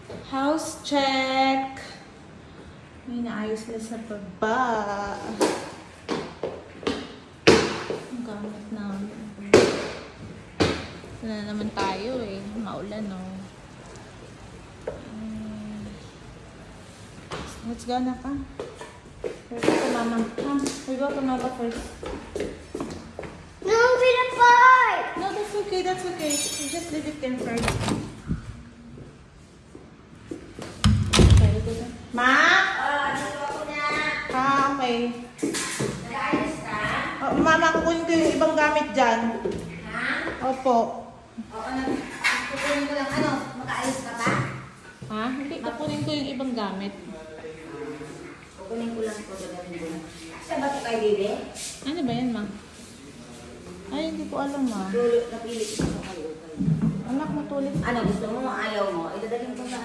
House check. May naayos sila sa baba. Ang gamit namin. Ito na naman tayo eh. Maulan no. Let's go na ka. Let's go to mama. Come, we go to mama first. No, we don't fight! No, that's okay, that's okay. You just leave it there first. Ma? Dito ako na. Okay. Nag-ayos ka? Oh, mama, kukunin ko yung ibang gamit dyan. Ha? Opo. Oo, kukunin ko lang. Ano? Mag-ayos ka pa? Ha? Hindi, kukunin ko yung ibang gamit. Kukunin ko lang ito. Gagawin ko lang. Saan ba ito kay Bibi? Ano ba yan, ma? Ay, hindi ko alam, ma. Napili ko sa kalutan. Anak, matulis. Ano gusto mo? Ayaw mo? Idadalhin ko sa